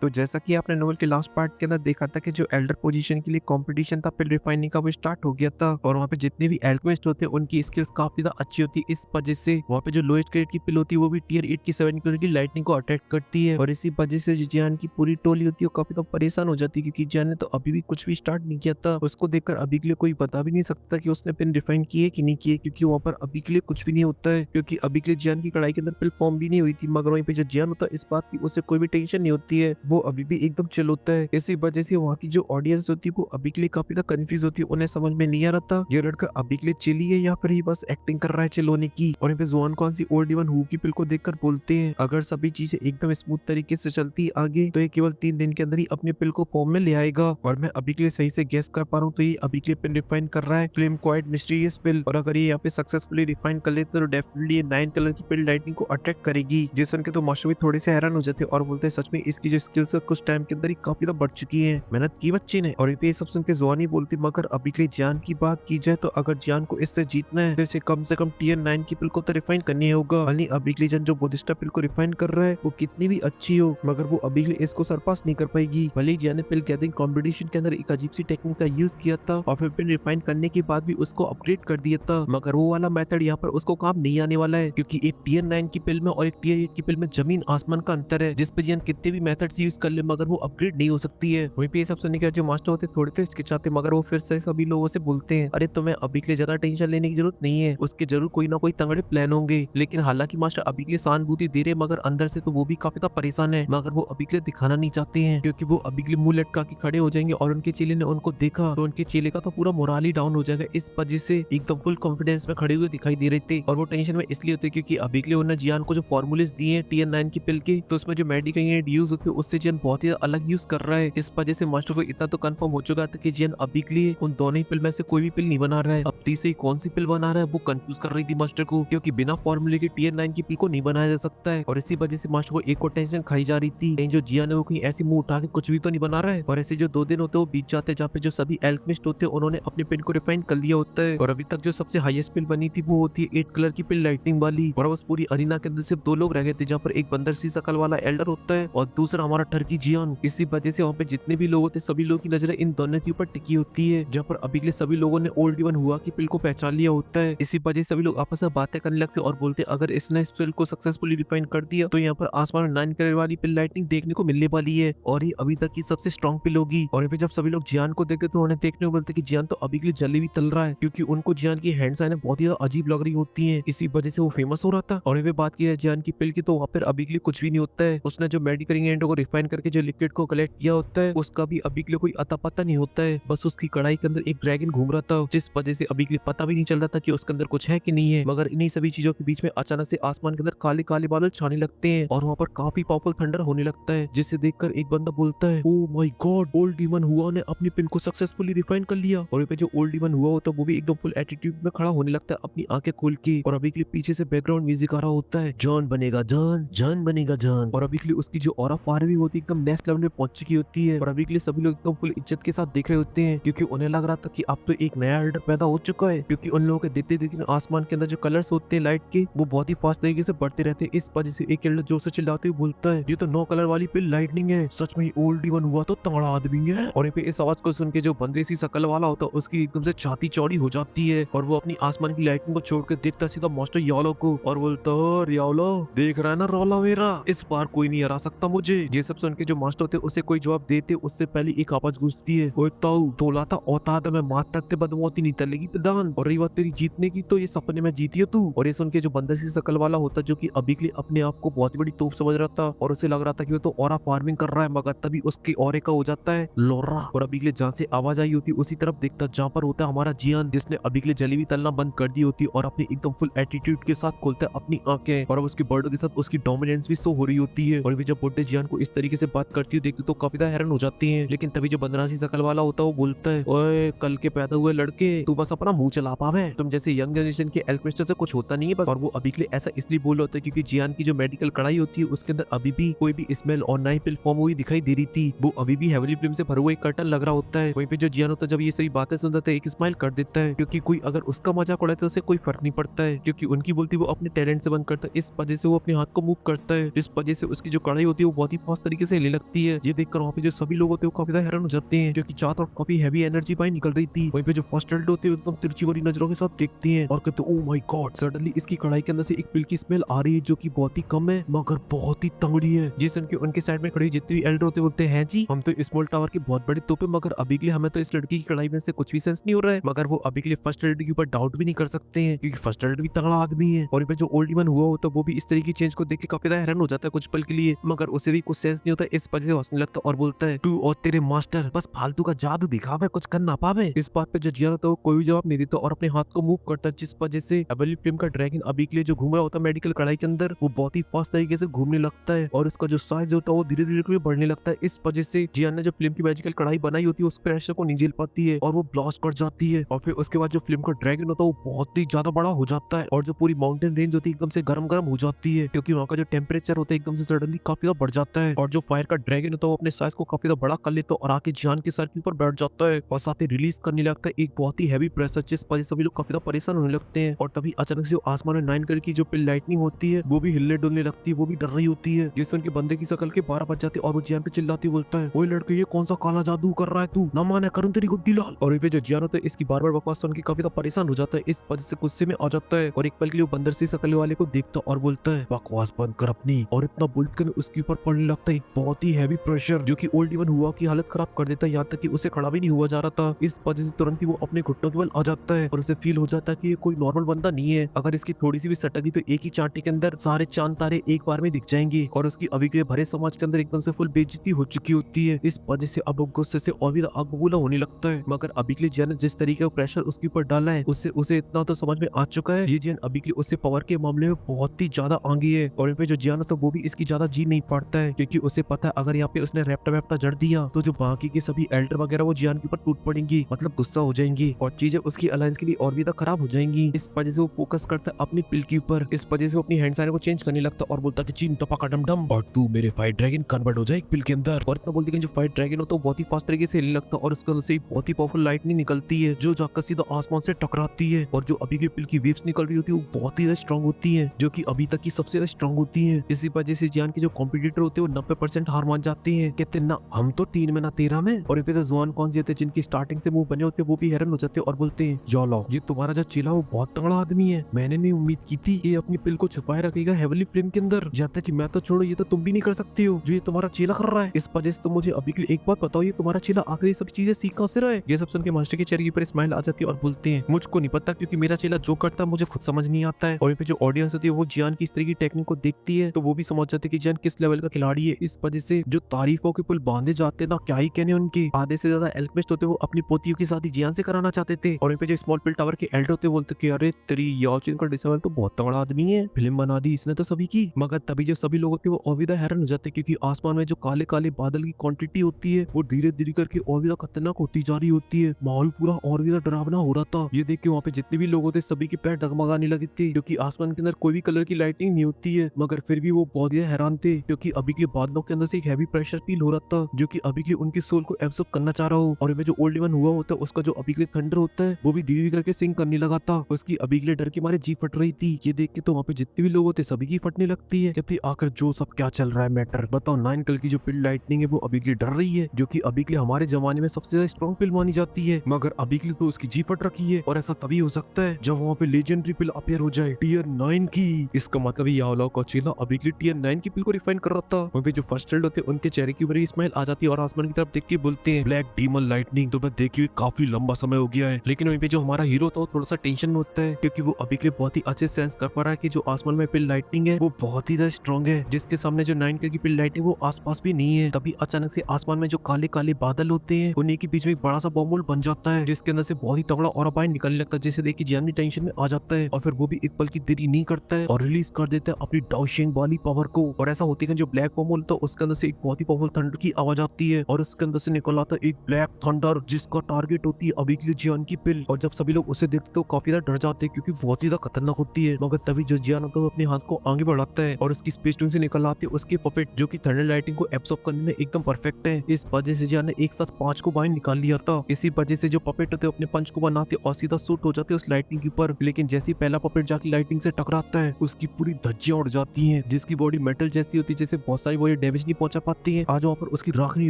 तो जैसा कि आपने नोवेल के लास्ट पार्ट के अंदर देखा था कि जो एल्डर पोजीशन के लिए कंपटीशन था पिल रिफाइनिंग का वो स्टार्ट हो गया था और वहाँ पे जितने भी एल्केमिस्ट होते हैं उनकी स्किल्स काफी ज्यादा अच्छी होती है। इस वजह से वहाँ पे जो लोएस्ट ग्रेड की पिल होती है वो भी टियर 8 की 7 कलर की लाइटनिंग को अटैक करती है और इसी वजह से जो जियान की पूरी टोली होती है वो काफी ज्यादा परेशान हो जाती है क्योंकि जियान ने तो अभी भी कुछ भी स्टार्ट नहीं किया था। उसको देखकर अभी के लिए कोई बता भी नहीं सकता कि उसने पिन रिफाइन की है कि नहीं की है क्योंकि वहाँ पर अभी के लिए कुछ भी नहीं होता है क्योंकि अभी के लिए जियान की कढ़ाई के अंदर पिल फॉर्म भी नहीं हुई थी। मगर वहीं पे जो जियान होता है इस बात की उसे कोई भी टेंशन नहीं होती है, वो अभी भी एकदम चिल होता है। इसी वजह से वहाँ की जो ऑडियंस होती है वो अभी के लिए काफी ज्यादा कंफ्यूज होती है, उन्हें समझ में नहीं आ रहा था ये लड़का अभी के लिए चिली है या फिर ये बस एक्टिंग कर रहा है चिल होने की। और यहाँ पे जुआन कौन सी ओल्ड इवन हु की पिल को देखकर बोलते हैं अगर सभी चीजें एकदम स्मूथ तरीके से चलती है आगे तो ये केवल 3 दिन के अंदर ही अपने पिल को फॉर्म में ले आएगा। और मैं अभी के लिए सही से गेस कर पा रहा हूँ तो ये अभी के लिए पिन रिफाइन कर रहा है फ्लेम क्वाइट मिस्टीरियस पिल, और अगर ये यहाँ पे सक्सेसफुली रिफाइन कर लेते तो डेफिनेटली ये 9 कलर की पिल लाइटनिंग को अट्रैक्ट करेगी। जिस सुन के तो मास्टर भी थोड़े से हैरान हो जाते हैं और बोलते हैं सच में इसकी जो स्किल्स है कुछ टाइम के अंदर ही काफी ज्यादा बढ़ चुकी है, मेहनत की बच्चे ने। और ये सब सुन के जुआन ही बोलती मगर अभी के लिए जान की बात की जाए तो अगर जान को इससे जीतना है तो इसे कम से कम टियर 9 की पिल को तो रिफाइन करनी होगा। भले अभी के लिए जान जो बोधिस्टा पिल को रिफाइन कर रहा है वो कितनी भी अच्छी हो मगर वो अभी के लिए इसको सरपास नहीं कर पाएगी। भले जान ने पिल गैदरिंग कॉम्पिटिशन के अंदर एक अजीब सी टेक्निक का यूज किया था और फिर पिल रिफाइन करने के बाद भी उसको अपग्रेड कर दिया था मगर वो वाला मेथड यहाँ पर उसको काम नहीं आने वाला है क्योंकि एक टियर 9 की पिल में और एक टियर 8 की पिल में जमीन आसमान का अंतर है जिस पर जान कितने भी मेथड्स यूज कर ले मगर वो अपग्रेड नहीं हो सकती है। वहीं पे ये सब सुनने के जो मास्टर होते थोड़े तो हिचकिचाते मगर वो फिर से सभी लोगों से बोलते हैं अरे तुम्हें अभी के लिए ज्यादा टेंशन लेने की जरूरत नहीं है, उसके जरूर कोई ना कोई तगड़े प्लान होंगे। लेकिन हालांकि मास्टर अभी के लिए सहानुभूति दे रहे मगर अंदर से तो वो भी काफी ज्यादा परेशान है मगर वो अभी के लिए दिखाना नहीं चाहते हैं क्योंकि वो अभी के लिए मुंह लटका के खड़े हो जाएंगे और उनके चेले ने उनको देखा तो उनके चेले का तो पूरा मोराल ही डाउन हो जाएगा। इस वजह से एकदम फुल कॉन्फिडेंस में खड़े हुए दिखाई दे रहे थे और वो टेंशन में इसलिए होते क्योंकि अभी के लिए उन्होंने जियान को जो फॉर्मूलेस दिए हैं टियर 9 की पिल के तो उसमें जो मेडिकल यूज होते हैं उससे जियान बहुत ही अलग यूज कर रहा है। इस वजह से मास्टर को इतना तो कंफर्म हो चुका था कि जियान अभी के लिए उन दोनों ही पिल में से कोई भी पिल नहीं बना रहा है। अब तीसरी कौन सी पिल बना रहा है वो कंफ्यूज कर रही थी मास्टर को क्योंकि बिना फॉर्मूले के टियर 9 की पिल को नहीं बनाया जा सकता है और इसी वजह से मास्टर को एक और टेंशन खाई जा रही थी जो जियान है वो कहीं ऐसी मुंह उठा के कुछ भी तो नहीं बना रहा है। और ऐसे जो 2 दिन होते हैं वो बीत जाते हैं जहाँ पे जो सभी एल्केमिस्ट होते हैं उन्होंने अपने पिन को रिफाइन कर लिया होता है और अभी तक जो सबसे हाईएस्ट पिल बनी थी वो होती है 8 कलर की पिल लाइटनिंग वाली। और उस पूरी अरीना के अंदर सिर्फ 2 लोग रह गए थे जहाँ पर एक बंदर सी शकल वाला एल्डर होता है और दूसरा हमारा टर्की जियान। इसी वजह से वहाँ पे जितने भी लोग होते सभी लोगों की नजरें इन दोनों के ऊपर टिकी होती है जहाँ पर अभी के लिए सभी लोगों ने ओल्ड इवन हुआ की पिल को पहचान लिया होता है। इसी वजह से सभी लोग आपस में बातें करने लगते और बोलते अगर इसने इस पिल को सक्सेसफुली रिफाइन कर दिया तो यहाँ पर आसमान 9 कलर वाली पिल लाइटनिंग देखने को मिलने वाली है और ये अभी तक की सबसे स्ट्रॉन्ग पिल होगी। और फिर जब सभी लोग जियान को देखते तो उन्हें देखने को मिलता है कि जियान तो अभी के लिए जल्दी भी तल रहा है क्योंकि उनको जियान की हैंड साइन बहुत ही अजीब लग रही होती है, इसी वजह से वो फेमस हो रहा था। और फिर बात की है जियान की पिल की तो वहाँ पर अभी के लिए कुछ भी नहीं होता है। उसने जो मेडिकल इंग्रेडिएंट को रिफाइन करके जो लिक्विड को कलेक्ट किया होता है उसका भी अभी के लिए कोई अता पता नहीं होता है, बस उसकी कढ़ाई के अंदर एक ड्रैगन घूम रहा था जिस वजह से अभी के लिए पता भी नहीं चल रहा था कि उसके अंदर कुछ है कि नहीं है। मगर इन्हीं सभी चीजों के बीच में अचानक से आसमान के अंदर काले काले बादल छाने लगते हैं और वहाँ पर काफी पावरफुल थंडर होने लगता है जिसे देखकर एक बंदा बोलता है oh my God old demon हुआ ने अपनी पिन को सक्सेसफुली रिफाइन कर लिया। और पे जो ओल्ड डीमन हुआ होता है वो भी एकदम फुल एटीट्यूड में खड़ा होने लगता है अपनी आंखें खोल के और अभी के लिए पीछे से बैकग्राउंड म्यूजिक आ रहा होता है जॉन बनेगा जॉन जॉन बनेगा जॉन। और अभी के लिए उसकी जो ऑरा पावर भी होती है एकदम नेक्स्ट लेवल में पहुंच चुकी होती है और अभी के लिए सभी लोग एकदम फुल इज्जत के साथ देख रहे होते हैं क्योंकि उन्हें लग रहा था कि अब तो एक नया एल्डर पैदा हो चुका है क्योंकि उन लोगों के देखते देखते आसमान के अंदर जो कलर्स होते हैं लाइट के वो बहुत ही फास्ट तरीके से बढ़ते रहते हैं। इस वजह से एक एल्डर जोर से चिल्लाते हुए बोलता है ये तो 9 कलर वाली पिल लाइटनिंग है, सच में ओल्ड डीमन हुआ तो तगड़ा आदमी है। और पे इस आवाज को सुन के जो बंदरे सी शकल वाला होता है उसकी एकदम से छाती चौड़ी हो जाती है और वो अपनी आसमान की लाइटनिंग को छोड़ के देखता सीधा मास्टर यालो को और बोलता है यालो देख रहा है ना रौला मेरा, इस बार कोई नहीं हरा सकता मुझे। ये सब सुन के जो मास्टर होते उसे कोई जवाब देते उससे पहले एक आवाज गूंजती है ओए ताऊ तोला था औताद में मात तक बदमौती नहीं तलेगी प्रधान, और रही बात तेरी जीतने की तो ये सपने में जीती है तू। और ये सुन के जो बंदर सी शकल वाला होता जो कि अभी के लिए अपने आप को बहुत बड़ी तोप समझ रहा था और उसे लग रहा था कि वो तो ऑरा फार्मिंग कर रहा है मगर तभी उसके ऑरे का हो जाता है लोरा और अभी के लिए जहाँ से आवाज आई होती उसी तरफ देखता जहाँ पर होता है हमारा जियान जिसने अभी के लिए जलेबी तलना बंद कर दी होती और अपनी एकदम फुल एटीट्यूड के साथ खोलता है अपनी आंखें और अब उसकी बर्डों के साथ उसकी डोमिनेंस भी शो हो रही होती है। और भी जब बुड्ढे जियान को इस तरीके से बात करती है देखते तो काफी ज्यादा हैरान हो जाती है। लेकिन तभी जो बंदरासी शकल वाला होता है वो बोलता है ओए कल के पैदा हुए लड़के तू बस अपना मुंह चला पावे, तुम जैसे यंग जनरेशन के एल्केमिस्ट से कुछ होता नहीं है बस। और वो अभी के लिए ऐसा इसलिए बोल रहा होता है क्योंकि जियान की जो मेडिकल कढ़ाई होती है उसके अंदर अभी भी कोई भी स्मेल और ना ही पिल फॉर्म हुई दिखाई दे रही थी, वो अभी भी हेवली फ्लेम से भरा हुआ एक कर्टन लग रहा होता है। वहीं पे जो जियान होता है जब ये सभी बातें सुनता है एक स्माइल कर देता है क्योंकि कोई अगर उसका मजाक उड़ाता है तो उसे कोई फर्क नहीं पड़ता है क्योंकि उनकी बोलती वो अपने टैलेंट से बंद करता है, इस वजह से वो अपने हाथ को मूव करता है। इस वजह से उसकी जो कढ़ाई होती है वो बहुत ही फास्ट तरीके से हिलने लगती है। ये देखकर वहाँ पे जो सभी लोग होते हैं वो काफी हैरान हो जाते हैं, क्योंकि चारों तरफ काफी हैवी एनर्जी बाहर निकल रही थी। वहीं पे जो फर्स्ट एल्डर होते हैं एकदम तिरछी वाली नजरों के साथ देखते हैं और कहते हैं, ओ माय गॉड, सडनली इसकी कढ़ाई के अंदर से एक पिल की स्मेल आ रही है जो कि बहुत ही कम है मगर बहुत ही तगड़ी है। ये सुन के उनके साइड में खड़े जितने भी एल्डर होते बोलते हैं, जी हम तो स्मॉल टावर के बहुत बड़े तोपे, मगर अभी के लिए हमें तो इस लड़की की कढ़ाई में से कुछ भी सेंस नहीं हो रहा है। मगर वो अभी के लिए फर्स्ट एल्डर के ऊपर डाउट भी नहीं कर सकते हैं, क्योंकि फर्स्ट एल्डर भी तगड़ा आदमी है। और जो ओल्ड मैन हुआ होता वो भी इस तरह की चेंज को देख के काफी हैरान हो जाता है कुछ पल के लिए, मगर उसे भी कुछ सेंस नहीं होता। इस वजह से हंसने लगता और बोलता है, तू और तेरे मास्टर बस फालतू का जादू दिखावे, कुछ कर ना पावे। इस बात पे जजियाना तो कोई भी जवाब नहीं देता और अपने हाथ को मूव करता, जिस वजह से एबेली प्रिम का ड्रैगन अभी के लिए जो घूम रहा होता है मेडिकल कढ़ाई के अंदर, वो बहुत ही फास्ट तरीके से घूमने लगता है और उसका जो साइज होता है वो धीरे धीरे बढ़ने लगता है। इस वजह से जियान ने जो फिल्म की मैजिकल कढ़ाई बनाई होती है उस प्रेशर को नहीं झेल पाती है और वो ब्लास्ट कर जाती है। और फिर उसके बाद जो फिल्म का ड्रैगन होता है वो बहुत ही ज्यादा बड़ा हो जाता है और जो पूरी माउंटेन रेंज होती है एकदम से गर्म गर्म हो जाती है, क्योंकि वहाँ का जो टेम्परेचर होता है एकदम से सडनली काफी ज्यादा बढ़ जाता है। और जो फायर का ड्रैगन होता है वो अपने साइज को काफी ज्यादा बड़ा कर लेता है और आके जियान के सर के ऊपर बैठ जाता है और साथ ही रिलीज करने लगता है एक बहुत ही हैवी प्रेशर, जिस वजह से सभी लोग काफी ज्यादा परेशान होने लगते हैं। और तभी अचानक से आसमान में 9 कलर की जो पिल लाइटनिंग होती है वो भी हिलने डुलने लगती है, वो भी डर रही होती है, जिससे उनके बंदे की शकल के 12 बज जाते और वो जियान पे चिल्लाती बोलता है, ओए लड़के ये कौन सा काला जादू कर रहा है तू, ना माने करूं तेरी गुद्दी लाल। और ये जो जियान होता है इसकी बार बार बकवास सुन के काफी ज्यादा परेशान हो जाता है, इस वजह से गुस्से में आ जाता है और एक पल के लिए बंदर सी शकल वाले को देखता और बोलता है, बकवास बंद कर अपनी। और इतना बोलकर उसके ऊपर पड़ने लगता है एक बहुत ही हैवी प्रेशर जो कि ओल्ड इवन हुआ की हालत खराब कर देता है, यहाँ तक कि उसे खड़ा भी नहीं हुआ जा रहा था। इस वजह से तुरंत ही वो अपने घुटनों के बल आ जाता है और उसे फील हो जाता है कि ये कोई नॉर्मल बंदा नहीं है, अगर इसकी थोड़ी सी भी सटकी तो एक ही चांटे के अंदर सारे चांद तारे एक बार में दिख जाएंगे। और उसकी अभी के भरे समाज के अंदर एकदम से फुल बेइज्जती हो चुकी होती है। इस वजह से अब गुस्से से और भी आग बबूला होने लगता है, मगर अभी के लिए जियान ने जिस तरीके का प्रेशर उसके ऊपर डाला है उससे उसे इतना तो समझ में आ चुका है, ये जियान अभी के लिए उससे पावर के मामले में बहुत ही ज्यादा आगे है। और पे जो जियान तो वो भी इसकी ज्यादा जी नहीं पाता है, क्योंकि उसे पता है अगर यहाँ पे उसने रैप्टा वैप्टा जड़ दिया तो जो बाकी के सभी एल्डर वगैरह वो जियान के ऊपर टूट पड़ेंगी, मतलब गुस्सा हो जाएंगी और चीजें उसकी अलायंस के लिए और भी खराब हो जाएंगी। इस वजह से वो फोकस करता है अपनी पिल के ऊपर। इस वजह से वो अपनी हैंड साइन को चेंज करने लगता और बोलता कि चीन टपा का डम डम और तू मेरे फायर ड्रैगन कन्वर्ट हो जाए एक पिल के अंदर। और इतना बोलते कि जो फायर ड्रैगन होता है बहुत ही फास्ट तरीके से हिलने लगता और उसके अंदर से बहुत ही पावरफुल लाइटनिंग निकलती है जो जाकर सीधा आसमान से टकराती है। और जो अभी की पिल की वेव्स निकल रही होती है वो बहुत ही ज्यादा स्ट्रॉन्ग होती है, जो कि अभी तक की सबसे ज्यादा स्ट्रॉन्ग होती है। इसी वजह से जियान के जो कॉम्पिटिटर होते हैं वो 90% हार मान जाते हैं, कहते ना हम तो 3 में ना 13 में। और फिर जुआन कौन से जिनकी स्टार्टिंग से मुंह बने होते हैं वो भी हैरान हो जाते हैं और बोलते हैं, योलो ये तुम्हारा जो चेला वो बहुत तगड़ा आदमी है, मैंने नहीं उम्मीद की थी ये अपनी पिल को छुपाए रखेगा हेवनली प्लेन के अंदर, जाता कि मैं तो छोड़ो ये तो तुम भी नहीं कर सकते हो जो ये तुम्हारा चेला कर रहा है। इस वजह से तुम मुझे अभी के लिए एक बात बताओ, ये तुम्हारा चेला आखिर ये सब चीजें सीख कहां से रहा है। ये सब सुन के मास्टर के चेहरे पर स्माइल आ जाती है और बोलते हैं, मुझको नहीं पता, क्योंकि मेरा चेला जो करता है मुझे खुद समझ नहीं आता है। और जो ऑडियंस होती है वो जियान की इस तरह की टेक्निक को देखती है तो वो भी समझ जाते हैं कि जियान किस लेवल का खिलाड़ी है। इस वजह से जो तारीफों के पुल बांधे जाते हैं ना, क्या ही कहने उनके, आधे से ज्यादा एल्केमिस्ट होते वो अपनी पोतियों की शादी जियान से कराना चाहते थे। और जो स्मॉल पिल टावर के एल्डर होते बोलते कि अरे तेरी याचिन का डिसेबल तो बहुत तगड़ा आदमी है, फिल्म बना दी इसने तो सभी की। मगर तभी जो सभी लोगों के वो और भी हैरान हो जाते क्योंकि आसमान में जो काले काले बादल की क्वांटिटी होती है वो धीरे धीरे करके और भी खतरनाक होती जा रही होती है। माहौल पूरा और भी डरावना हो रहा था। ये देख के वहाँ पे जितने भी लोग होते सभी के पैर डगमगाने लगे थे, क्योंकि आसमान के अंदर कोई भी कलर की लाइटिंग नहीं होती है। मगर फिर भी वो बहुत ही हैरान थे क्योंकि अभी के बादलों के अंदर से एक हैवी प्रेशर फील हो रहा था जो कि अभी के उनकी सोल को एब्सॉर्ब करना चाह रहा हो। और जो ओल्ड वन हुआ होता है उसका जो अभी के थंडर होता है वो भी धीरे धीरे करके सिंक करने लगा था। उसकी अभी के लिए डर के मारे जी फट रही थी। ये देख के तो वहाँ पे जितने भी लोग होते सभी की फटने लगती है। कहते आखिर जो सब क्या चल रहा है मैटर बताओ। 9 कलर की जो पिल लाइटनिंग है वो अभी के लिए डर रही है, जो कि अभी के लिए हमारे जमाने में सबसे ज्यादा स्ट्रॉन्ग पिल मानी जाती है, मगर अभी के लिए तो उसकी जी फट रखी है। और ऐसा तभी हो सकता है जब वहाँ पे लेजेंडरी पिल अपीयर हो जाए टियर 9 की। इसका मतलब याओलाओ कोचिला अभी के लिए टियर 9 की पिल को रिफाइन कर रहा था। वहाँ पे जो फर्स्ट हेल्ड होते हैं उनके चेहरे की ऊपर स्माइल आ जाती है और आसमान की तरफ देख के बोलते हैं, ब्लैक डीमन लाइटनिंग तो मैं देखी हुई काफी लंबा समय हो गया है। लेकिन वहीं पे जो हमारा हीरो था वो थोड़ा सा टेंशन में होता है क्योंकि वो अभी के लिए बहुत ही अच्छे सेंस कर पा रहा है कि जो आसमान में पिल लाइटनिंग है वो बहुत ही ज्यादा स्ट्रॉन्ग है, जिसके सामने जो 9 कलर की पिल लाइटनिंग वो आसपास भी नहीं है। तभी अचानक से आसमान में जो काले काले बादल होते हैं उन्हीं के बीच में एक बड़ा सा बॉम्ब बन जाता है, जिसके अंदर से बहुत ही तगड़ा और बाहर निकलने लगता है, जिसे देख के जियान भी टेंशन में आ जाता है और फिर वो भी एक पल की देरी नहीं करता है और रिलीज कर देता है अपनी डाउशिंग वाली पावर को। और ऐसा होती है जो ब्लैक बॉम्ब होता है उसके अंदर से एक बहुत ही पावरफुल थंडर की आवाज आती है और उसके अंदर से निकल आता है एक ब्लैक थंडर जिसका टारगेट होती है अभी के लिए जियान की पिल। और जब सभी लोग उसे देखते तो काफी ज्यादा डर जाते हैं क्योंकि बहुत ही ज्यादा खतरनाक होती है। मगर तभी जो जियान होता है वो अपने हाथ को आगे बढ़ाता है और उसकी स्पेस टून से निकल आती है उसके पपेट, जो कि थंडर लाइटिंग को एब्सॉर्ब करने में एकदम परफेक्ट है। इस वजह से जियान ने एक साथ 5 को बाहर निकाल लिया था। इसी वजह से जो पपेट होते अपने पंच को बनाते और सीधा सूट हो जाते उस लाइटिंग के ऊपर। लेकिन जैसे पहला पपेट जाके लाइटिंग से टकराता है उसकी पूरी धज्जियां उड़ जाती हैं, जिसकी बॉडी मेटल जैसी होती है, जैसे बहुत सारी बॉडी डैमेज नहीं पहुंचा पाती है। आज वहाँ पर उसकी राख नहीं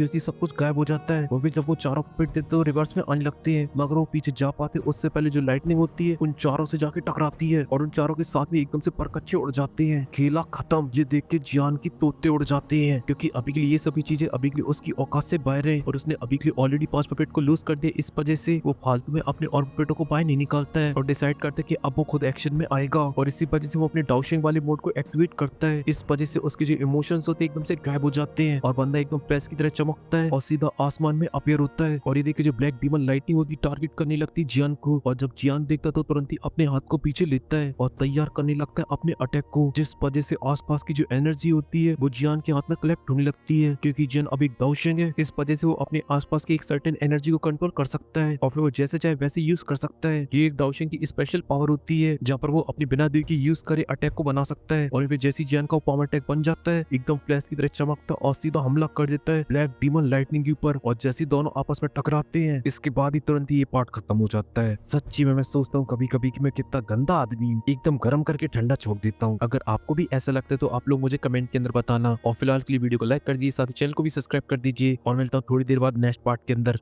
होती, सब कुछ गायब हो जाता है। और फिर जब वो चारों को पिट देते तो रिवर्स में आने लगते हैं, मगर वो पीछे जा पाते उससे पहले जो लाइटनिंग होती है उन चारों से जाके टकराती है और उन चारों के साथ में एकदम से पर कच्चे उड़ जाते हैं। खेला खत्म। ये देख के जियान की तोते उड़ जाते हैं, क्योंकि अभी के लिए ये सभी चीजें अभी के लिए उसकी औकात से बाहर है और उसने अभी के लिए ऑलरेडी 5 पपेट को लूज कर दिया। इस वजह से वो फालतू में अपने और पपेटों को बाहर नहीं निकालता है और डिसाइड करता है कि अब वो खुद एक्शन में आएगा और इसी वजह से वो अपने डाउशिंग वाले मोड को एक्टिवेट करता है। इस वजह से उसके जो इमोशंस होते हैं एकदम से गायब हो जाते हैं और बंदा एकदम प्रेस की तरह चमकता है और सीधा आसमान में अपीयर होता है। और ये देखिए जो ब्लैक डीमन लाइटनिंग होती टारगेट करने लगती जियान को, और जब जियान देखता तो तुरंत ही अपने हाथ को पीछे लेता है और तैयार करने लगता है अपने अटैक को, जिस वजह से आसपास की जो एनर्जी होती है वो जियान के हाथ में कलेक्ट होने लगती है। क्योंकि जियान अभी डाउशिंग है, इस वजह से वो अपने आसपास की एक सर्टेन एनर्जी को कंट्रोल कर सकता है और फिर वो जैसे चाहे वैसे यूज कर सकता है। ये एक डाउशिंग की स्पेशल पावर होती है जहाँ पर वो अपनी बिना दिल की यूज करे अटैक को बना सकता है और फिर जैसी जियान का पावर अटैक बन जाता है एकदम फ्लैश की तरह चमकता और सीधा हमला कर देता है ब्लैक डीमन लाइटनिंग के ऊपर। और जैसे दोनों आपस में टकराते हैं इसके बाद ही तुरंत ही ये पार्ट खत्म हो जाता है। सच्ची में मैं सोचता हूँ कभी कभी कि मैं कितना गंदा आदमी हूँ, एकदम गर्म करके ठंडा छोड़ देता हूँ। अगर आपको भी ऐसा लगता है तो आप लोग मुझे कमेंट के अंदर बताना और फिलहाल के लिए वीडियो को लाइक कर दीजिए, साथ ही चैनल को भी सब्सक्राइब कर दीजिए और मिलता हूँ थोड़ी देर बाद नेक्स्ट पार्ट के अंदर।